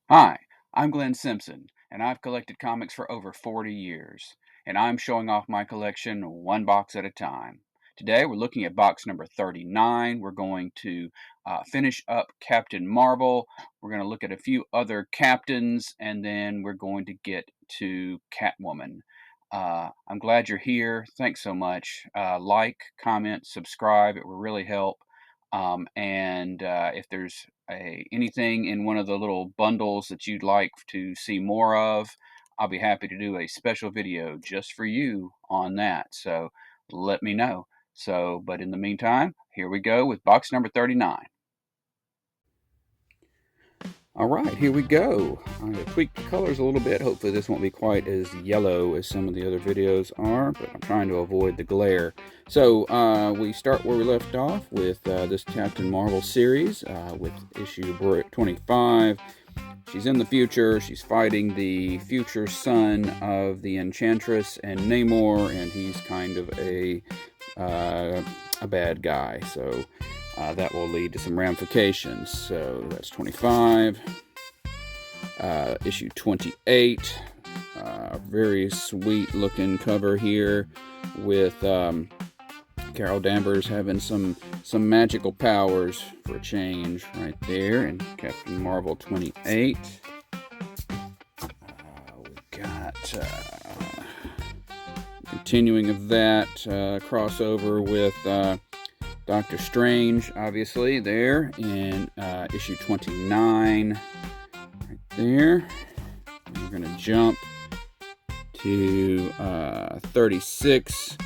Hi, I'm Glenn Simpson, and I've collected comics for over 40 years, and I'm showing off my collection one box at a time. Today, we're looking at box number 39. We're going to finish up Captain Marvel. We're going to look at a few other captains, and then we're going to get to Catwoman. I'm glad you're here. Thanks so much. Like, comment, subscribe. It will really help. And if there's anything in one of the little bundles that you'd like to see more of, I'll be happy to do a special video just for you on that. So let me know. But in the meantime, here we go with box number 39. All right, here we go. I'm going to tweak the colors a little bit. Hopefully this won't be quite as yellow as some of the other videos are, but I'm trying to avoid the glare. So we start where we left off with this Captain Marvel series with issue 25. She's in the future. She's fighting the future son of the Enchantress and Namor, and he's kind of a bad guy. So that will lead to some ramifications. So that's 25. Issue 28. Very sweet looking cover here with Carol Danvers having some magical powers for a change right there in Captain Marvel 28. We got continuing of that crossover with Doctor Strange, obviously, there in issue 29, right there. And we're going to jump to 36.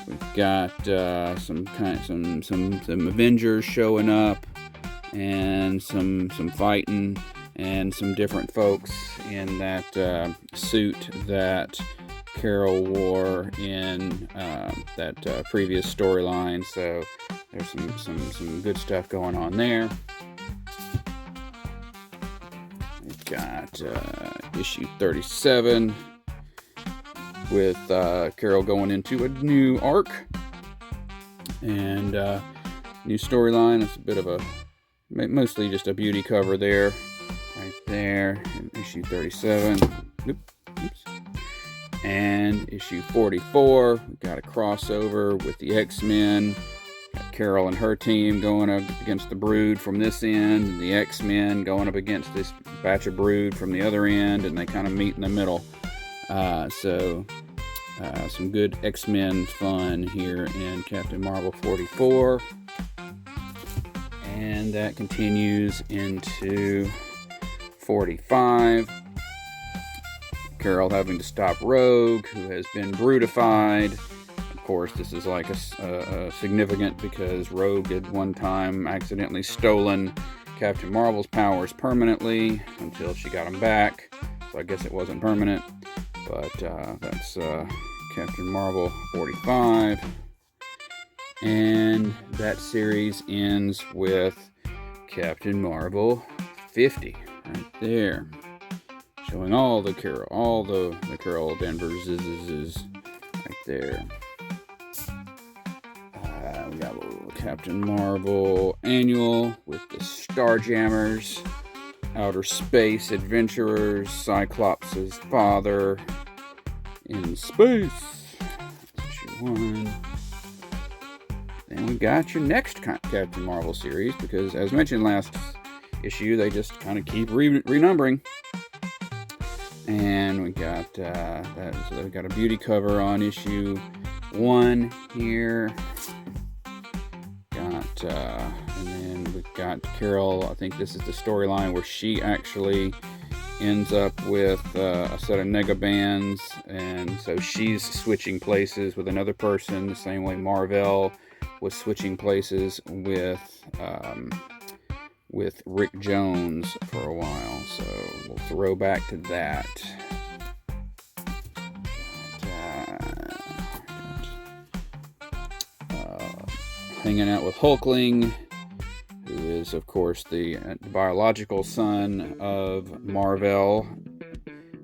We've got some Avengers showing up, and some fighting, and some different folks in that suit that Carol wore in that previous storyline. So there's some good stuff going on there. We've got issue 37 with Carol going into a new arc and new storyline. It's a bit of a mostly just a beauty cover there, right there in issue 37. Oops. And issue 44, we got a crossover with the X-Men. Got Carol and her team going up against the Brood from this end, and the X-Men going up against this batch of Brood from the other end, and they kind of meet in the middle. Some good X-Men fun here in Captain Marvel 44. And that continues into 45. Carol having to stop Rogue, who has been brutified. Of course, this is like a significant because Rogue had one time accidentally stolen Captain Marvel's powers permanently until she got them back. So I guess it wasn't permanent, but that's Captain Marvel 45. And that series ends with Captain Marvel 50, right there. Showing all the Carol Danvers is right there. We got a little Captain Marvel annual with the Starjammers, outer space adventurers, Cyclops' father in space. Issue 1. Then we got your next Captain Marvel series, because as mentioned last issue, they just kind of keep renumbering. And we got that. So they've got a beauty cover on issue 1 here. And then we've got Carol. I think this is the storyline where she actually ends up with a set of negabands, and so she's switching places with another person, the same way Marvel was switching places with Rick Jones for a while. So we'll throw back to that. Hanging out with Hulkling, who is, of course, the biological son of Marvel,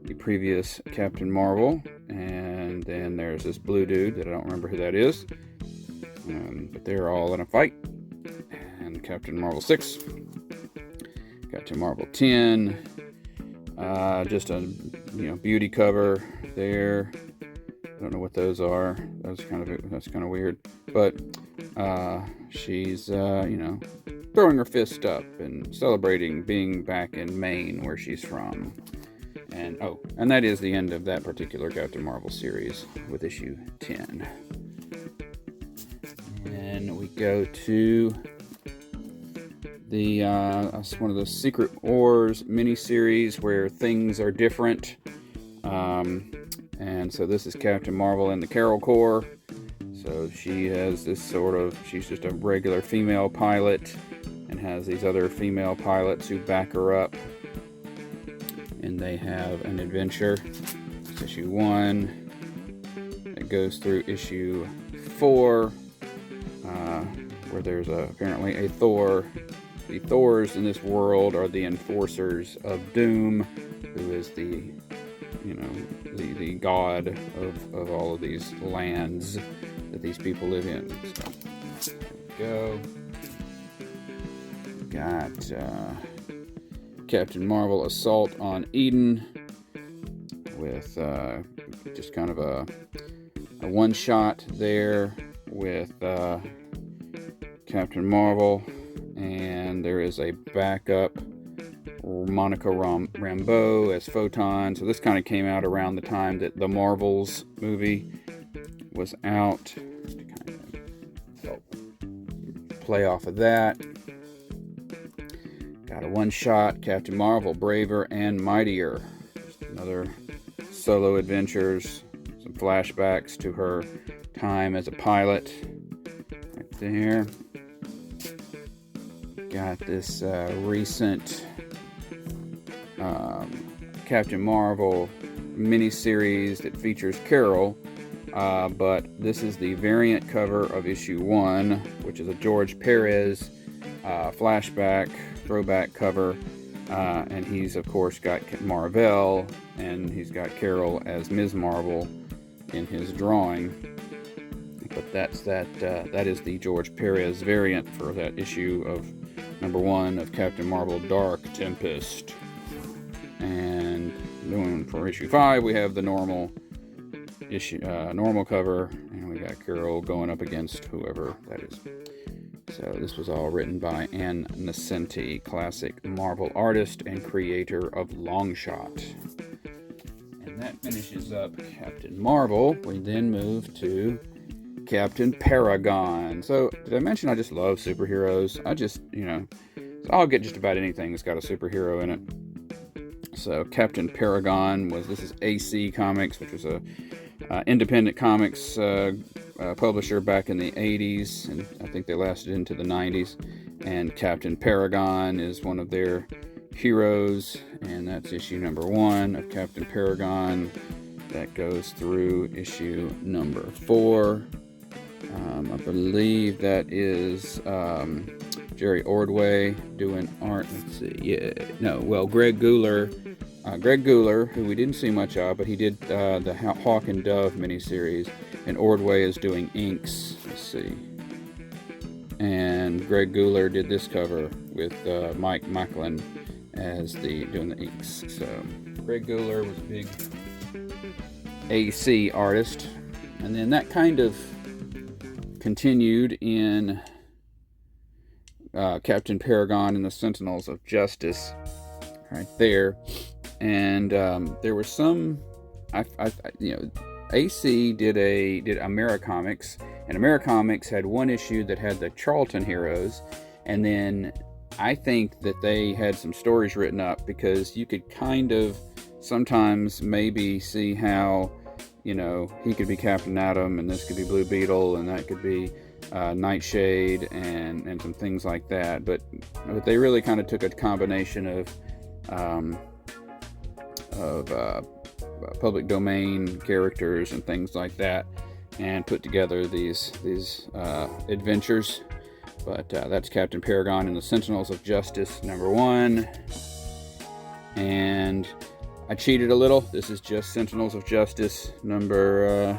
the previous Captain Marvel. And then there's this blue dude that I don't remember who that is. But they're all in a fight. And Captain Marvel 6. Captain Marvel 10. Just a beauty cover there. I don't know what those are. That's kind of weird. But she's throwing her fist up and celebrating being back in Maine, where she's from. And that is the end of that particular Captain Marvel series with issue 10. And we go to the one of the Secret Wars miniseries where things are different. And so this is Captain Marvel and the Carol Corps. So she has she's just a regular female pilot and has these other female pilots who back her up. And they have an adventure. It's issue 1. It goes through issue 4, where there's apparently a Thor. The Thors in this world are the enforcers of Doom, who is the god of all of these lands that these people live in. So, there we go. Got Captain Marvel Assault on Eden with just kind of a one-shot there with Captain Marvel, and there is a backup Monica Rambeau as Photon. So this kind of came out around the time that the Marvels movie was out, to kind of help play off of that. Got a one-shot Captain Marvel, Braver and Mightier. Just another solo adventures, some flashbacks to her time as a pilot. Right there. Got this recent Captain Marvel miniseries that features Carol, but this is the variant cover of issue 1, which is a George Perez flashback throwback cover, and he's of course got Marvel, and he's got Carol as Ms. Marvel in his drawing. But that is the George Perez variant for that issue of number 1 of Captain Marvel Dark Tempest. And doing for issue 5, we have the normal cover, and we got Carol going up against whoever that is. So this was all written by Ann Nocenti, classic Marvel artist and creator of Longshot. And that finishes up Captain Marvel. We then move to Captain Paragon. So did I mention I just love superheroes? I'll get just about anything that's got a superhero in it. So Captain Paragon this is AC Comics, which was a independent comics publisher back in the 80s, and I think they lasted into the 90s. And Captain Paragon is one of their heroes, and that's issue number 1 of Captain Paragon. That goes through issue number 4. I believe that is Jerry Ordway doing art. Let's see. Greg Guler, who we didn't see much of, but he did the Hawk and Dove miniseries, and Ordway is doing inks. Let's see. And Greg Guler did this cover with Mike Macklin as doing the inks. So Greg Guler was a big AC artist, and then that kind of continued in Captain Paragon and the Sentinels of Justice, right there. And there were some, AC did Americomics, and Americomics had one issue that had the Charlton heroes, and then I think that they had some stories written up, because you could kind of sometimes maybe see how, he could be Captain Atom, and this could be Blue Beetle, and that could be Nightshade, and some things like that. But they really kind of took a combination of public domain characters and things like that, and put together these adventures. But that's Captain Paragon and the Sentinels of Justice number 1. And I cheated a little. This is just Sentinels of Justice number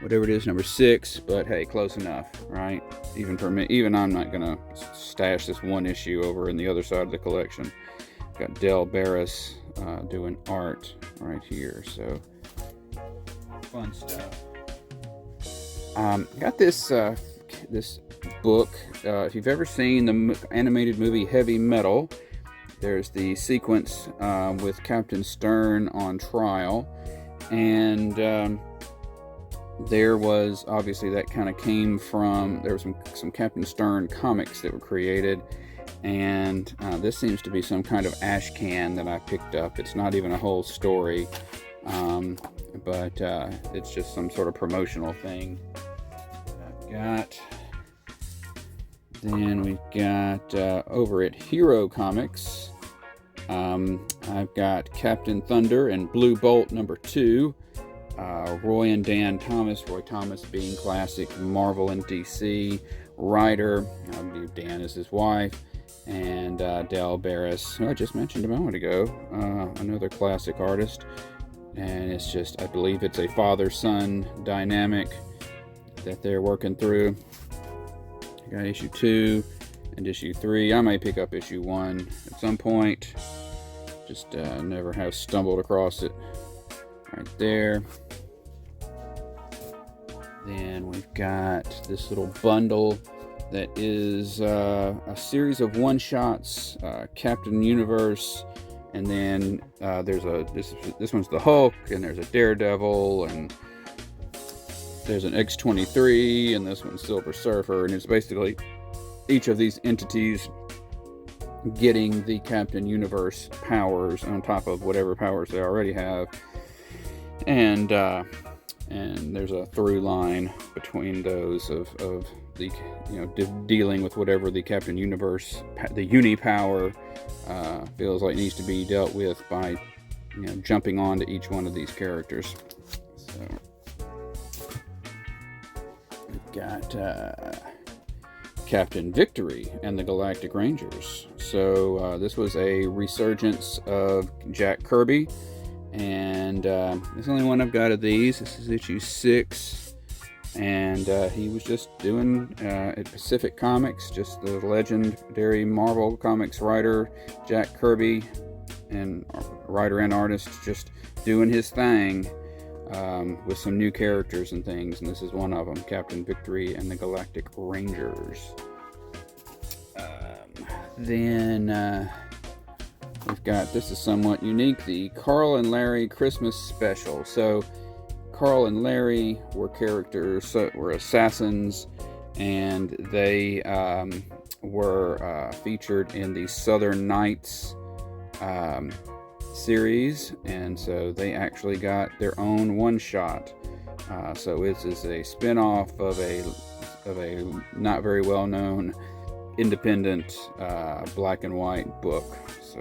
whatever it is, number 6. But hey, close enough, right? Even for me, even I'm not gonna stash this one issue over in the other side of the collection. got Del Barris doing art right here, so fun stuff. Got this this book. If you've ever seen the animated movie Heavy Metal, there's the sequence with Captain Sternn on trial, and there was, obviously that kind of came from, there was some Captain Sternn comics that were created, and this seems to be some kind of ash can that I picked up. It's not even a whole story, but it's just some sort of promotional thing. Then we've got over at Hero Comics, I've got Captain Thunder and Blue Bolt #2, Roy and Dan Thomas, Roy Thomas being classic Marvel and DC writer. I believe Dan is his wife, and Del Barris, who I just mentioned a moment ago, another classic artist. And it's just, I believe it's a father-son dynamic that they're working through. I got issue 2 and issue 3. I may pick up issue 1 at some point. Just never have stumbled across it. Right there. Then we've got this little bundle that is a series of one-shots, Captain Universe, and then there's this one's the Hulk, and there's a Daredevil, and there's an X-23, and this one's Silver Surfer, and it's basically each of these entities getting the Captain Universe powers on top of whatever powers they already have, and there's a through line between those of the, dealing with whatever the Captain Universe, the uni power, feels like needs to be dealt with by, jumping onto each one of these characters. So we've got Captain Victory and the Galactic Rangers. So this was a resurgence of Jack Kirby, and it's the only one I've got of these. This is issue 6, and he was just doing at Pacific Comics, just the legendary Marvel Comics writer Jack Kirby, and writer and artist, just doing his thing with some new characters and things, and this is one of them, Captain Victory and the Galactic Rangers. Then we've got, this is somewhat unique, the Carl and Larry Christmas Special. So Carl and Larry were characters, were assassins, and they were featured in the Southern Knights series, and so they actually got their own one-shot. So this is a spin-off of a not very well-known independent black and white book. So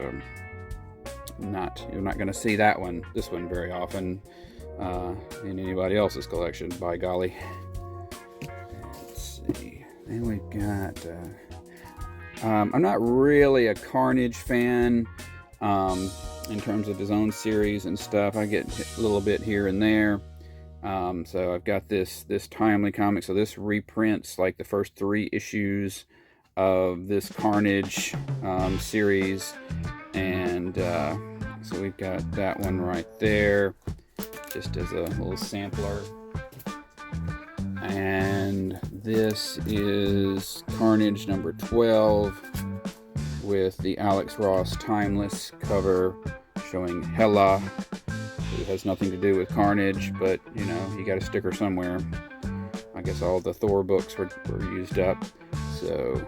you're not going to see this one very often in anybody else's collection, by golly. Let's see. Then we've got I'm not really a Carnage fan in terms of his own series and stuff. I get a little bit here and there. So I've got this Timely comic. So this reprints like the first 3 issues of this Carnage series, and so we've got that one right there, just as a little sampler. And this is Carnage number 12 with the Alex Ross Timeless cover showing Hela, who has nothing to do with Carnage, but you got a sticker somewhere. I guess all the Thor books were used up, so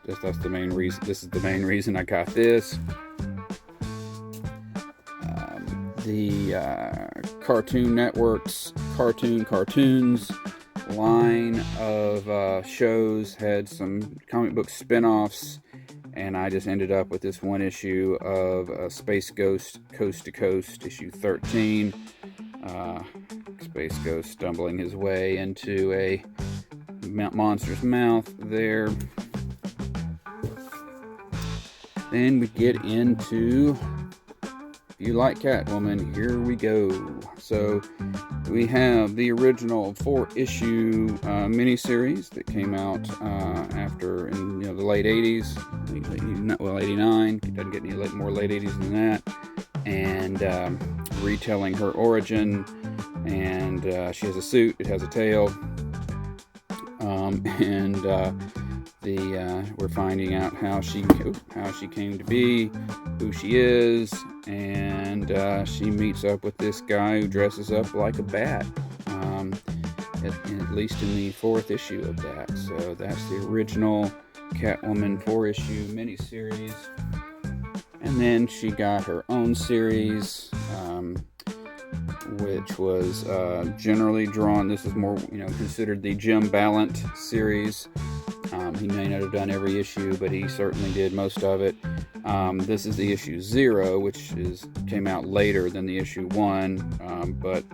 that's the main reason. This is the main reason I got this. The Cartoon Network's Cartoons line of shows had some comic book spin-offs, and I just ended up with this one issue of Space Ghost Coast to Coast, issue 13. Space Ghost stumbling his way into a monster's mouth there. Then we get into you like Catwoman, here we go. So we have the original 4-issue miniseries that came out after in the late 80s, well 89. It doesn't get any more late 80s than that, and retelling her origin. And she has a suit. It has a tail, and we're finding out how she came to be, who she is, and she meets up with this guy who dresses up like a bat, at least in the 4th issue of that. So that's the original Catwoman 4-issue miniseries. And then she got her own series, which was generally drawn. This is more, considered the Jim Balent series. He may not have done every issue, but he certainly did most of it. This is the issue 0, which came out later than the issue 1, but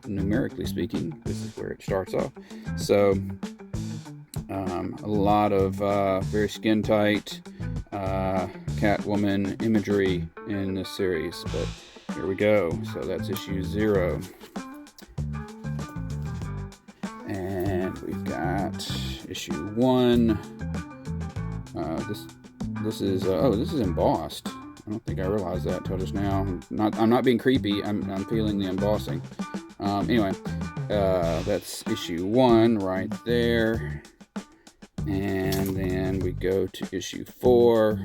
numerically speaking, this is where it starts off. So a lot of very skin-tight Catwoman imagery in this series, but here we go. So that's issue 0. And we've got issue 1. This is embossed. I don't think I realized that until just now. I'm not being creepy. I'm feeling the embossing. Anyway, that's issue 1 right there. And then we go to issue 4.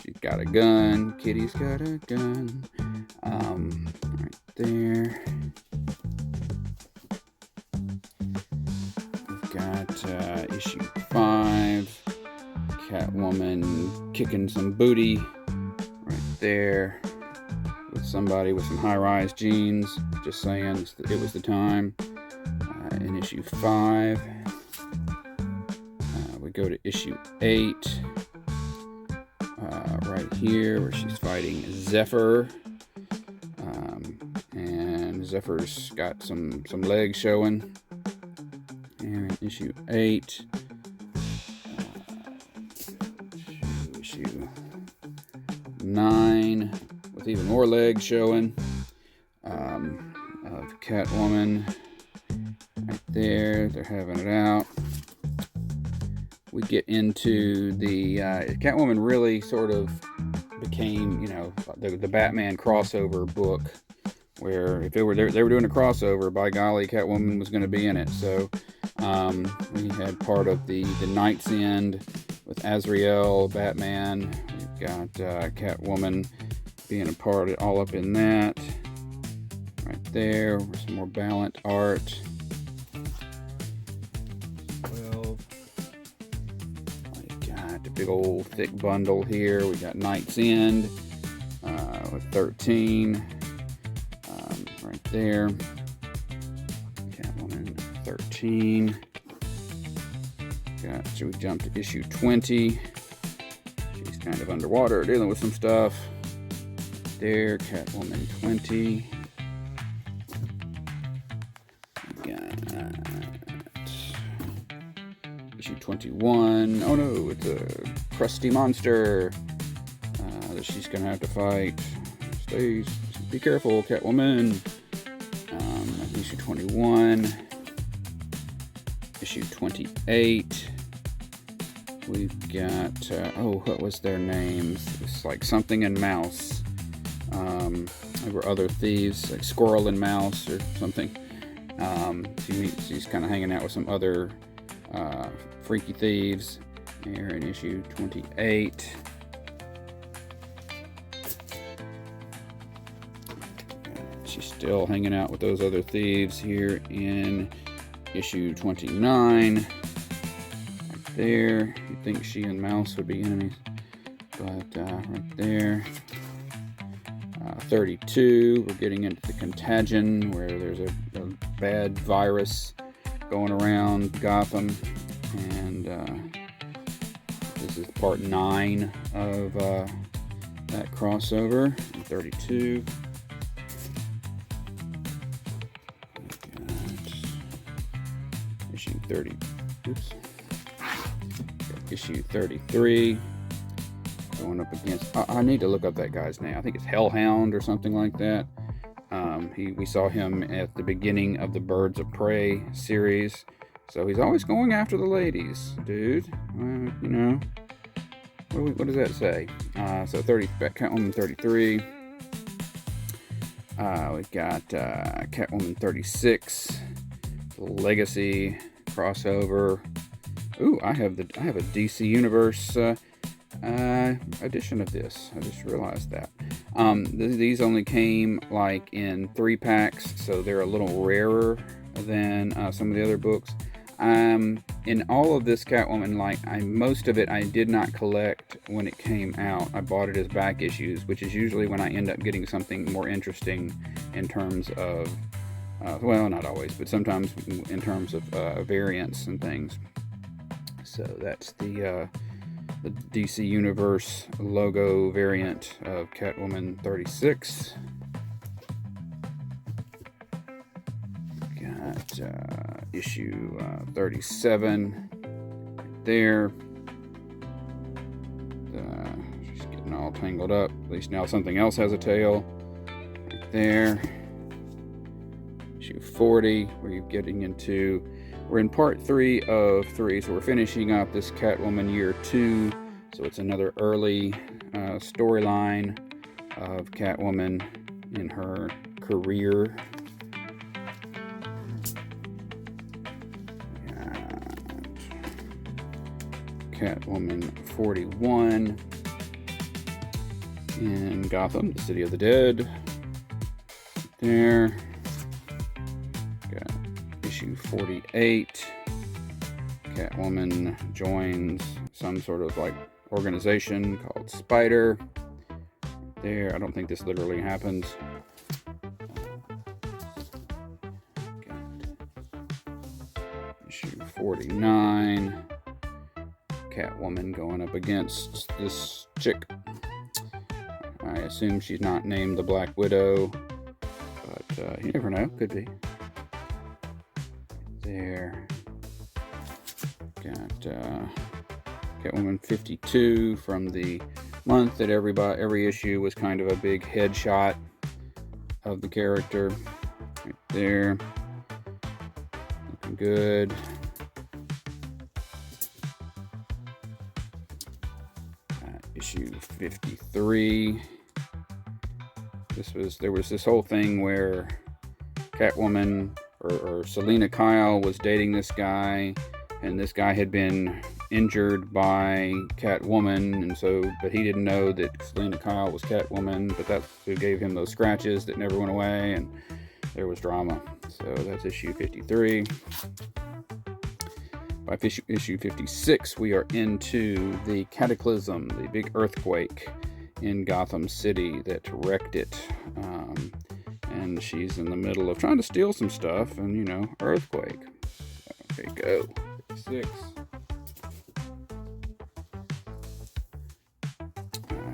She's got a gun. Kitty's got a gun. Right there. We've got issue 5. Catwoman kicking some booty right there with somebody with some high-rise jeans. Just saying, it was the time. In issue 5, we go to issue 8. Right here, where she's fighting Zephyr, and Zephyr's got some legs showing. And issue 8, issue 9, with even more legs showing, of Catwoman. Right there, they're having it out. We get into the Catwoman really sort of became, the Batman crossover book, where if they were doing a crossover, by golly, Catwoman was going to be in it. So we had part of the Night's End with Azrael, Batman. We've got Catwoman being a part of, all up in that. Right there, with some more Balent art. Big old thick bundle here. We got Night's End with 13 right there. Catwoman 13. So we jump to issue 20. She's kind of underwater, dealing with some stuff. There, Catwoman 20. We got issue 21. Oh no, it's a crusty monster that she's gonna have to fight. Be careful, Catwoman. Issue 21. Issue 28. We've got what was their names? It's like something and mouse. There were other thieves, like Squirrel and Mouse or something. She's kind of hanging out with some other freaky thieves here in issue 28. She's still hanging out with those other thieves here in issue 29. Right there. You'd think she and Mouse would be enemies, but right there. 32, we're getting into the Contagion, where there's a bad virus going around Gotham, and this is part 9 of that crossover. 32. Issue 30. Oops. Issue 33. going up against, I need to look up that guy's name. I think it's Hellhound or something like that. We saw him at the beginning of the Birds of Prey series. So he's always going after the ladies, dude. You know, what does that say? So Catwoman 33. We've got Catwoman 36, Legacy crossover. Ooh, I have a DC Universe edition of this. I just realized that. These only came like in 3-packs, so they're a little rarer than some of the other books. In all of this Catwoman, most of it I did not collect when it came out. I bought it as back issues, which is usually when I end up getting something more interesting in terms of, well, not always, but sometimes in terms of variants and things. So that's the DC Universe logo variant of Catwoman 36. Got issue 37 right there. She's getting all tangled up. At least now something else has a tail. Right there. Issue 40, where you're getting into, we're in part 3 of 3, so we're finishing up this Catwoman year 2. So it's another early storyline of Catwoman in her career. Catwoman 41 in Gotham, the City of the Dead. There. Got issue 48. Catwoman joins some sort of organization called Spider. There, I don't think this literally happens. Issue 49. Catwoman going up against this chick. I assume she's not named the Black Widow, but you never know, could be. There. Got Catwoman 52 from the month that every issue was kind of a big headshot of the character. Right there. Looking good. Issue 53. There was this whole thing where Catwoman or Selina Kyle was dating this guy, and this guy had been injured by Catwoman, but he didn't know that Selina Kyle was Catwoman, but that's who gave him those scratches that never went away, and there was drama. So that's issue 53. By issue 56, we are into the cataclysm, the big earthquake in Gotham City that wrecked it. And she's in the middle of trying to steal some stuff, and, earthquake. Okay, go. 56.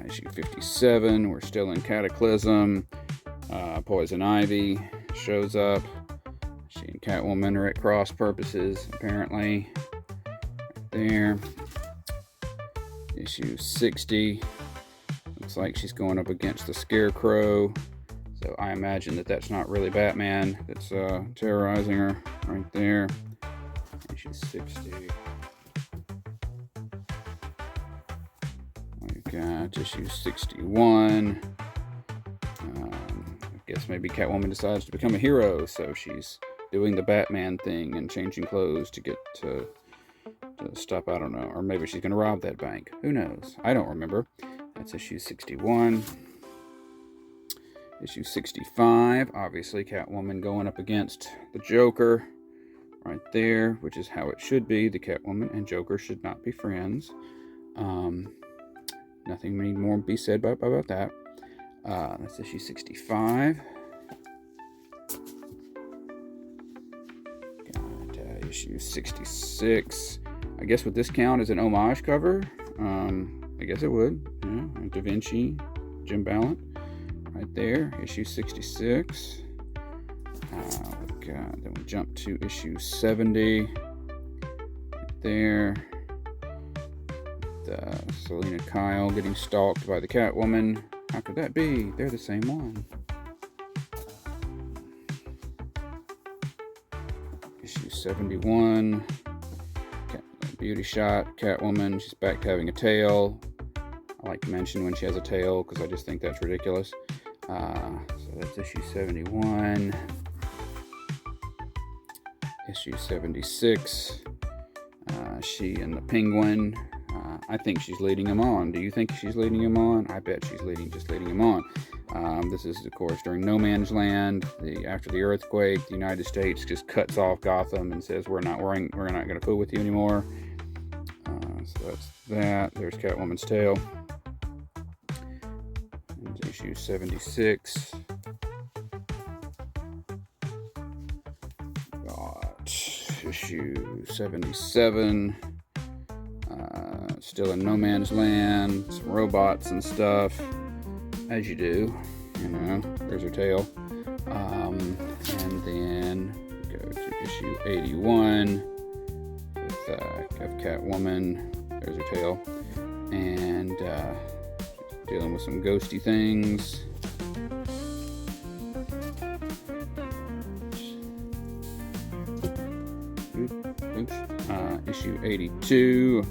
Issue 57, we're still in Cataclysm. Poison Ivy shows up. She and Catwoman are at cross purposes, apparently. Right there. Issue 60. Looks like she's going up against the Scarecrow. So I imagine that that's not really Batman that's terrorizing her right there. Issue 60. We've got issue 61. I guess maybe Catwoman decides to become a hero, so she's doing the Batman thing and changing clothes to get to stop, I don't know. Or maybe she's going to rob that bank. Who knows? I don't remember. That's issue 61. Issue 65, obviously Catwoman going up against the Joker right there, which is how it should be. The Catwoman and Joker should not be friends. Nothing need more be said about that. That's issue 65. Got issue 66. I guess would this count as an homage cover? I guess it would. Yeah, Da Vinci, Jim Balent. Right there, issue 66. Then we jump to issue 70. Right there. Selena Kyle getting stalked by the Catwoman. How could that be? They're the same one. Issue 71. Beauty shot. Catwoman. She's back to having a tail. I like to mention when she has a tail because I just think that's ridiculous. So that's issue 71. Issue 76. She and the Penguin. I think she's leading him on. Do you think she's leading him on? I bet she's just leading him on. This is, of course, during No Man's Land. After the earthquake, the United States just cuts off Gotham and says, we're not going to fool with you anymore. So that's that. There's Catwoman's tail. And issue 76. Issue 77. Still in No Man's Land. Some robots and stuff. As you do. You know, there's her tail. And then go to issue 81 with Catwoman. There's her tail. And dealing with some ghosty things. Oops. Issue 82.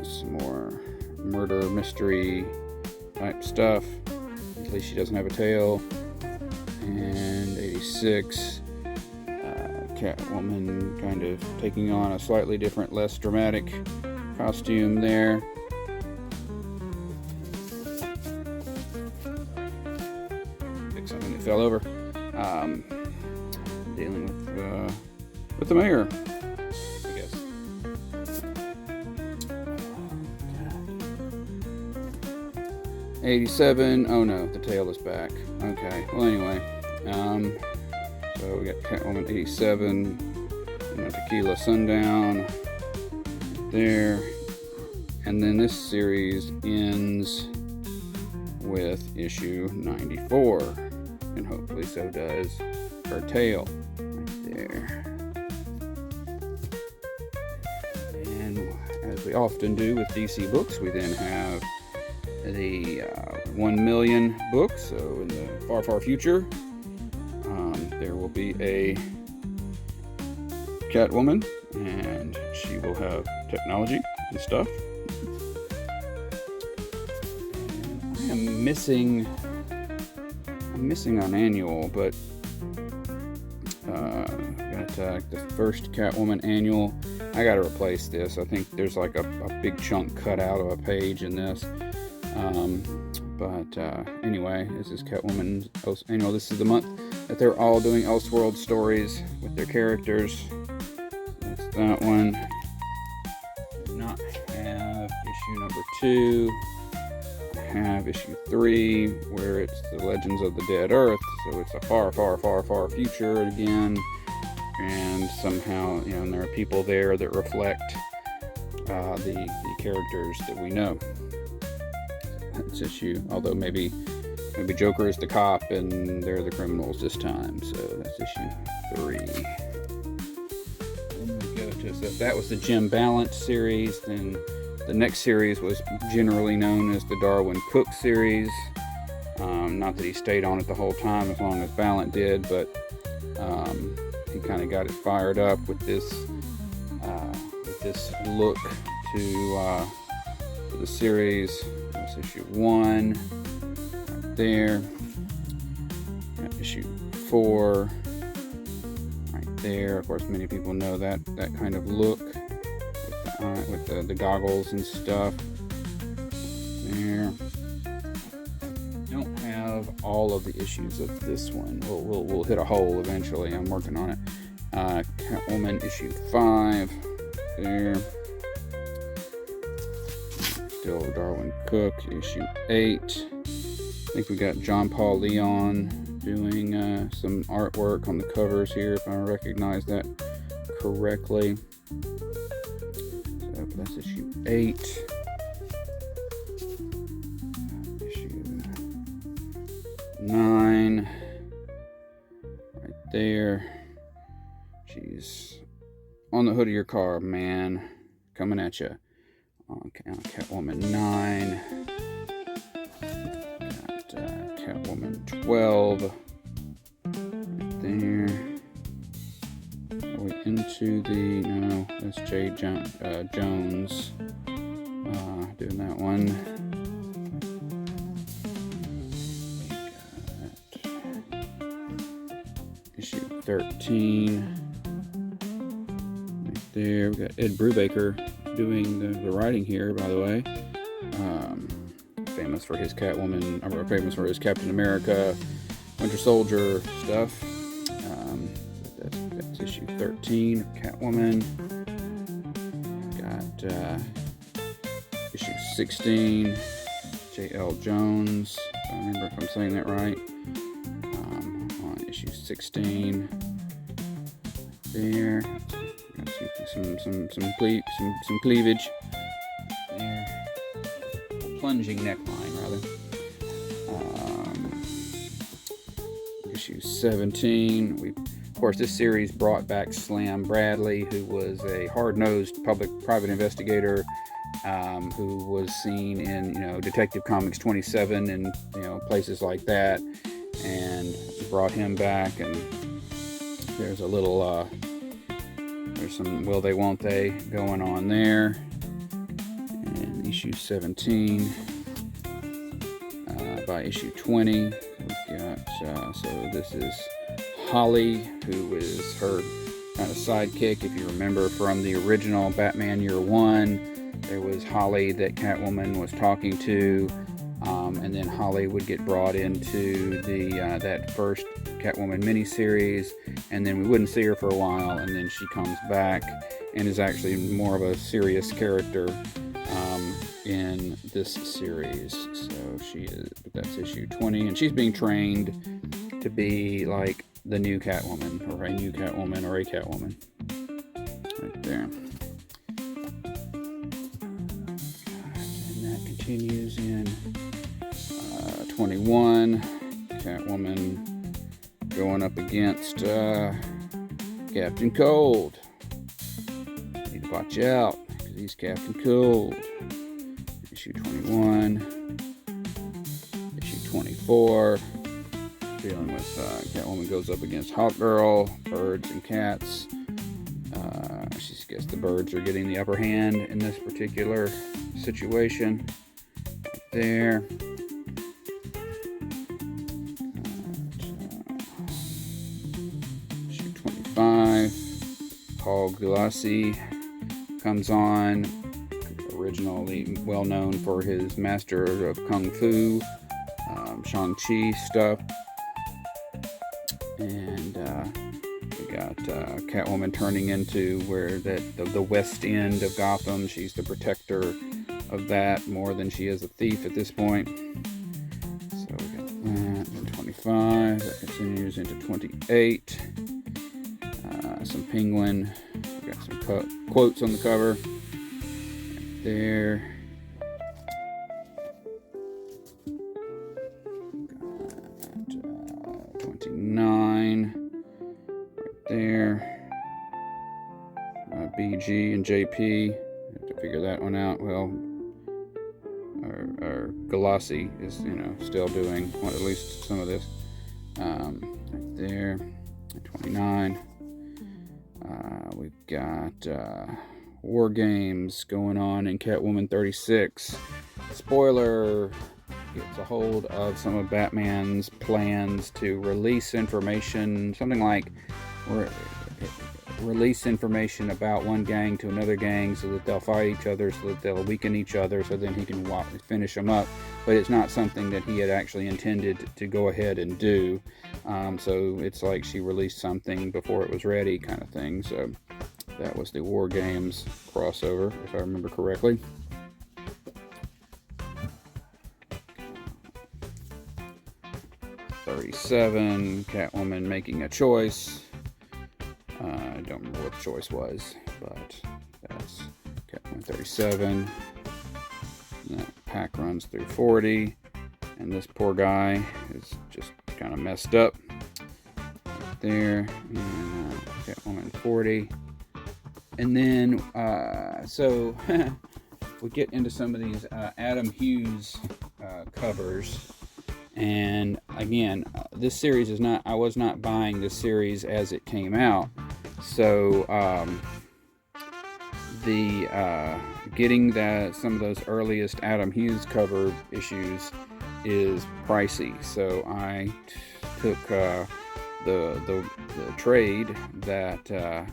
Some more murder mystery type stuff. At least she doesn't have a tail. And 86. Catwoman kind of taking on a slightly different, less dramatic costume there. Pick something that fell over. Dealing with the mayor, I guess. 87. Oh no, the tail is back. Okay. Well, anyway. So we got Catwoman 87. Tequila Sundown. There. And then this series ends with issue 94. And hopefully so does her tail. Right there. And as we often do with DC books, we then have the 1 million books. So in the far, far future, there will be a Catwoman, and she will have technology and stuff. And I am missing an annual, but got the first Catwoman annual. I got to replace this. I think there's like a big chunk cut out of a page in this. But anyway, this is Catwoman's annual. This is the month that they're all doing Elseworld stories with their characters. That's that one. Do not have issue number 2. I have issue 3, where it's the Legends of the Dead Earth. So it's a far, far, far, far future again. And somehow, you know, and there are people there that reflect the characters that we know. That's issue, although maybe Joker is the cop and they're the criminals this time. So that's issue 3. Then we go to, so that was the Jim Balent series. Then the next series was generally known as the Darwin Cook series. Not that he stayed on it the whole time as long as Balent did, but he kind of got it fired up with this look to the series. That's issue 1 right there. Got issue 4 right there. Of course, many people know that kind of look with the goggles and stuff. There. Don't have all of the issues of this one. We'll hit a hole eventually. I'm working on it. Catwoman issue 5 there. Still Darwin Cook issue 8. I think we got John Paul Leon doing some artwork on the covers here, if I recognize that correctly. So that's issue 8. Issue 9 right there. She's on the hood of your car, man, coming at you. Okay, on Catwoman 9. Got Catwoman 12. Right there. Are we into the... No, that's Jade Jones. Doing that one. Issue 13. Right there. We got Ed Brubaker doing the writing here, by the way. Famous for his Catwoman, or famous for his Captain America, Winter Soldier stuff. That's issue 13 of Catwoman. Got issue 16, J.L. Jones, if I remember if I'm saying that right. On issue 16. There. Got some cleavage. There. Plunging neckline, rather. Issue 17. Of course, this series brought back Slam Bradley, who was a hard-nosed private investigator, who was seen in, Detective Comics 27 and, places like that, and brought him back. And there's a little, there's some will they, won't they going on there. And issue 17, by issue 20, we've got, so this is Holly, who is her kind of sidekick. If you remember from the original Batman Year One, there was Holly that Catwoman was talking to, and then Holly would get brought into the that first Catwoman miniseries, and then we wouldn't see her for a while, and then she comes back and is actually more of a serious character in this series. So that's issue 20, and she's being trained to be like the new Catwoman, or a new Catwoman, or a Catwoman. Right there. And that continues in 21. Catwoman going up against Captain Cold. Need to watch out, because he's Captain Cold. Issue 21. Issue 24. Dealing with Catwoman goes up against Hawkgirl, birds and cats. She gets the birds are getting the upper hand in this particular situation. Right there. Issue 25. Paul Galassi comes on. Originally well known for his Master of Kung Fu, Shang-Chi stuff. And we got Catwoman turning into where the West End of Gotham. She's the protector of that more than she is a thief at this point. So we got that in 25. That continues into 28. Some Penguin. We got some quotes on the cover. Right there. 29, right there. BG and JP, have to figure that one out. Well, our Galassi is, still doing at least some of this. Right there, 29. We've got War Games going on in Catwoman 36. Spoiler. Gets a hold of some of Batman's plans to release information, something like release information about one gang to another gang so that they'll fight each other, so that they'll weaken each other, so then he can finish them up. But it's not something that he had actually intended to go ahead and do. So it's like she released something before it was ready, kind of thing. So that was the War Games crossover, if I remember correctly. 37, Catwoman making a choice. I don't remember what the choice was, but that's Catwoman 37. And that pack runs through 40, and this poor guy is just kind of messed up right there. And Catwoman 40, and then so we get into some of these Adam Hughes covers. And again, this series is not, I was not buying this series as it came out. So getting some of those earliest Adam Hughes cover issues is pricey. So I took the trade that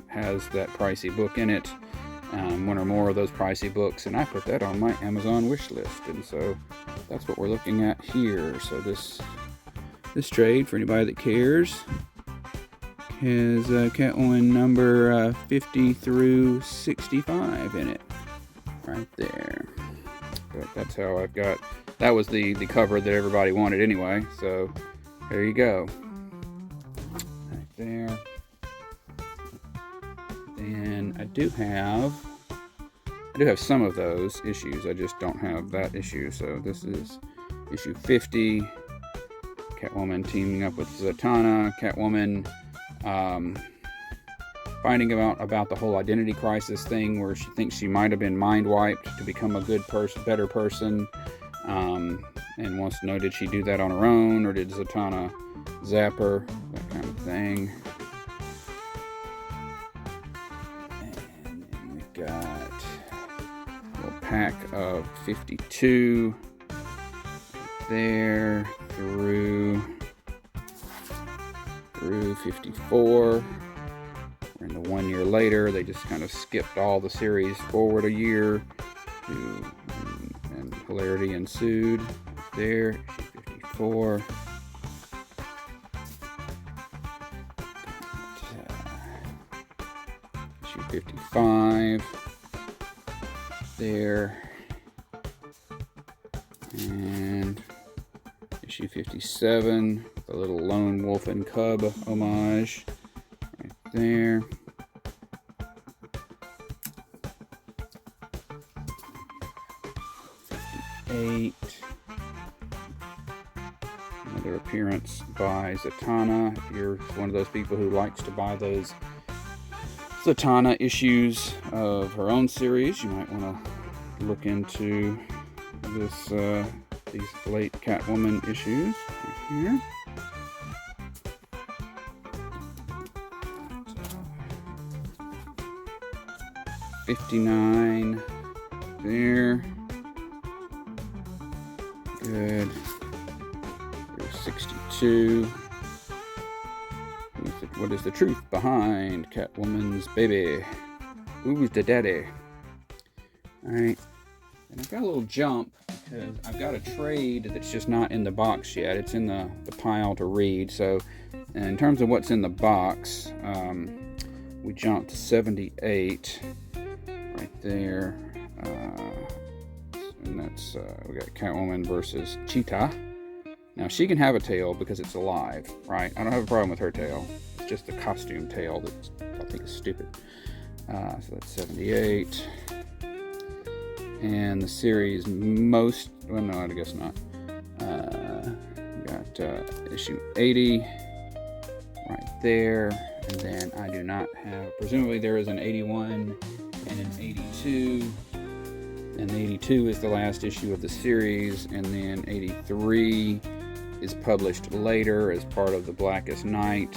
has that pricey book in it, one or more of those pricey books, and I put that on my Amazon wish list. And so that's what we're looking at here. So this trade, for anybody that cares, has Catwoman number 50 through 65 in it, right there. But that's how I've got. That was the cover that everybody wanted anyway. So there you go, right there. And I do have some of those issues. I just don't have that issue. So this is issue 50. Catwoman teaming up with Zatanna. Catwoman finding about the whole identity crisis thing, where she thinks she might have been mind wiped to become a good person, better person, and wants to know, did she do that on her own, or did Zatanna zap her, that kind of thing. And then we've got a little pack of 52 there through 54. We're in the 1 year later. They just kind of skipped all the series forward a year, and hilarity ensued there. Issue 54. Issue 55 there, and issue 57, the little lone wolf and cub homage right there. Another appearance by Zatanna. If you're one of those people who likes to buy those Zatanna issues of her own series, you might want to look into these late Catwoman issues right here. 59 there. Good. There's 62. What is the truth behind Catwoman's baby? Who's the daddy? Alright. And I've got a little jump because I've got a trade that's just not in the box yet. It's in the pile to read. So in terms of what's in the box, we jumped to 78 right there. And that's, we got Catwoman versus Cheetah. Now she can have a tail because it's alive, right? I don't have a problem with her tail. It's just the costume tail that I think is stupid. So that's 78. And the series well, no, I guess not. Got issue 80 right there. And then I do not have, presumably there is an 81 and an 82. And the 82 is the last issue of the series. And then 83 is published later as part of the Blackest Night.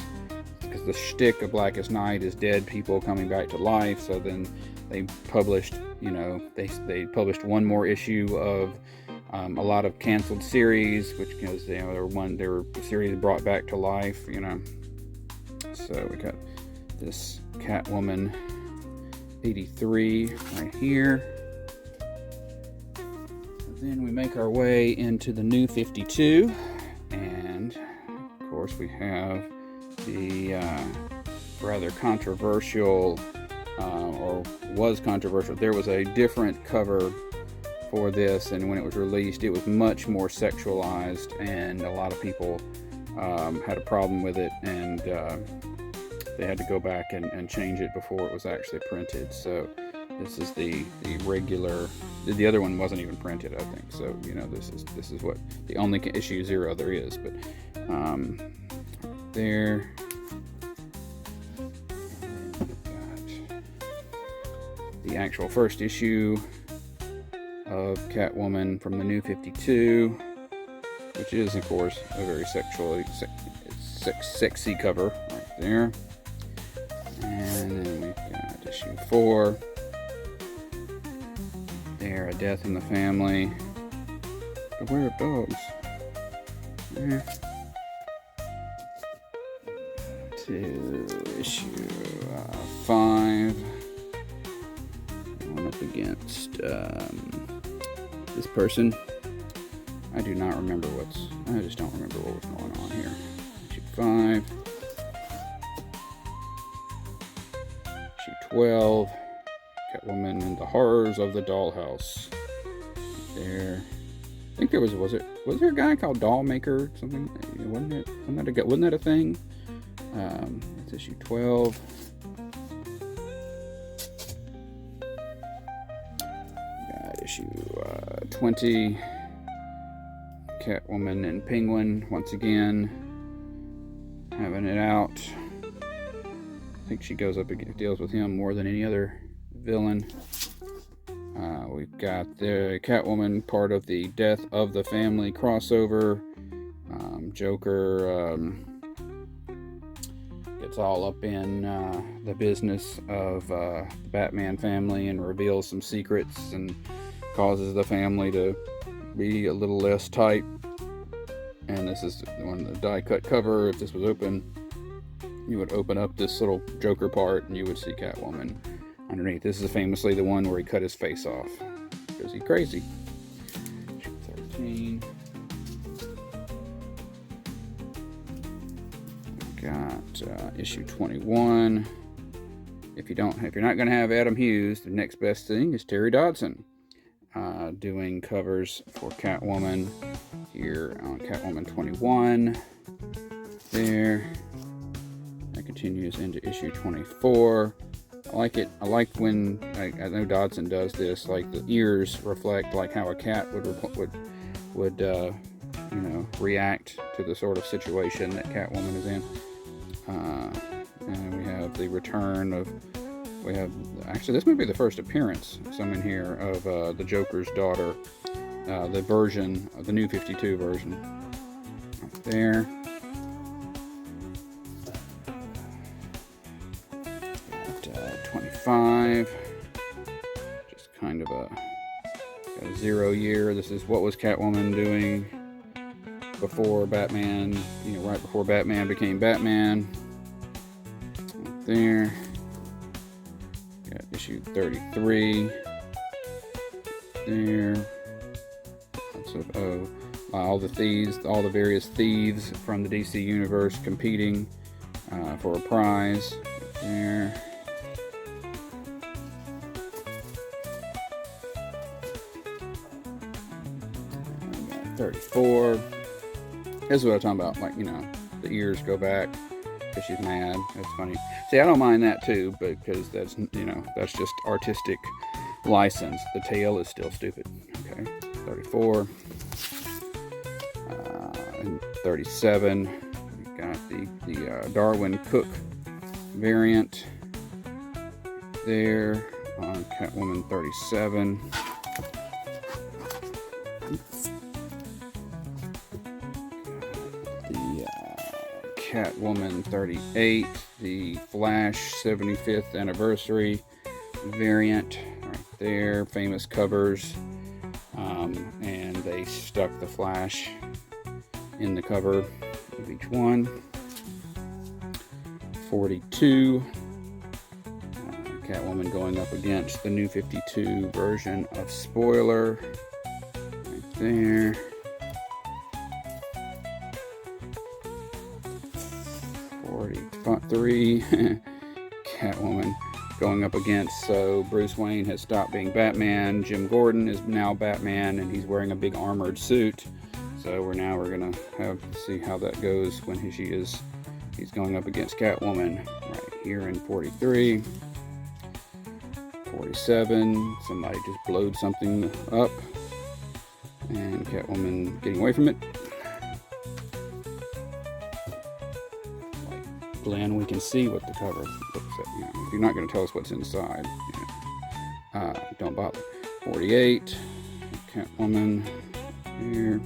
Because the shtick of Blackest Night is dead people coming back to life. So then they published, they published one more issue of a lot of canceled series, which, because they were series brought back to life, So we got this Catwoman 83 right here. Then we make our way into the new 52, and of course we have the rather controversial, or was controversial. There was a different cover for this, and when it was released, it was much more sexualized, and a lot of people had a problem with it, and they had to go back and change it before it was actually printed. So this is the regular. The other one wasn't even printed, I think. So this is what the only issue 0 there is. But there. And then we've got the actual first issue of Catwoman from the New 52, which is, of course, a very sexy cover right there. And then we've got issue 4. There, A Death in the Family. Beware of dogs. Yeah. To issue 5. Going up against this person. I do not remember I just don't remember what was going on here. Issue 5. Issue 12. Catwoman and the Horrors of the Dollhouse. There. I think there was there a guy called Dollmaker or something? Wasn't that a thing? It's issue 12. Got issue 20. Catwoman and Penguin once again having it out. I think she goes up and deals with him more than any other villain. We've got the Catwoman, part of the Death of the Family crossover. Joker gets all up in the business of the Batman family and reveals some secrets and causes the family to be a little less tight. And this is on the die cut cover. If this was open, you would open up this little Joker part and you would see Catwoman underneath. This is famously the one where he cut his face off because he's crazy. 13. Got issue 21. If you're not going to have Adam Hughes, the next best thing is Terry Dodson doing covers for Catwoman here on Catwoman 21. There. That continues into issue 24. I like it. I like when I know Dodson does this. Like the ears reflect like how a cat would react to the sort of situation that Catwoman is in. And we have the return of. Actually, this may be the first appearance, some in here, of the Joker's daughter. The version, the New 52 version. Right there. 25. Just kind of a 0 year. This is what was Catwoman doing before Batman, right before Batman became Batman. Right there. Got issue 33. There. All the various thieves from the DC universe competing for a prize. There. And 34. This is what I'm talking about. Like, the ears go back because she's mad. That's funny. See, I don't mind that too, because that's just artistic license. The tail is still stupid. Okay. 34. And 37. We've got the Darwin Cook variant there on Catwoman 37. The Catwoman 38, the Flash 75th anniversary variant right there, famous covers. And they stuck the Flash in the cover of each one. 42. Catwoman going up against the New 52 version of Spoiler. Right there. 43. Catwoman going up against, so Bruce Wayne has stopped being Batman. Jim Gordon is now Batman, and he's wearing a big armored suit. So we're gonna have to see how that goes when he's going up against Catwoman right here in 43. 47. Somebody just blowed something up, and Catwoman getting away from it. Like Glenn, we can see what the cover looks at. If you're not going to tell us what's inside, don't bother. 48. Catwoman here.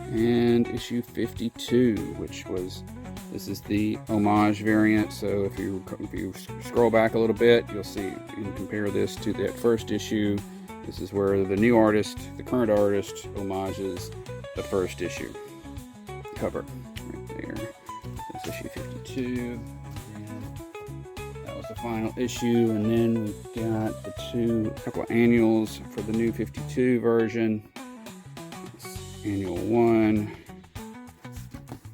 And issue 52, which was, this is the homage variant. So if you scroll back a little bit, you'll see, you can compare this to that first issue. This is where the new artist, the current artist, homages the first issue cover right there. That's issue 52. That was the final issue, and then we've got the couple of annuals for the new 52 version. Annual 1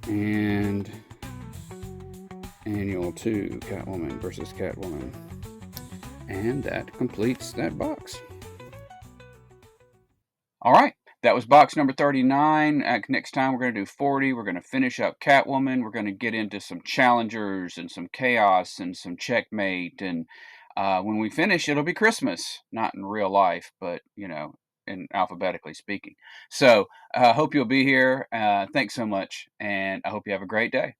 and Annual 2, Catwoman versus Catwoman. And that completes that box. All right, that was box number 39. Next time we're going to do 40. We're going to finish up Catwoman. We're going to get into some challengers and some chaos and some checkmate. And when we finish, it'll be Christmas. Not in real life, but, you know, in alphabetically speaking. So I hope you'll be here. Thanks so much, and I hope you have a great day.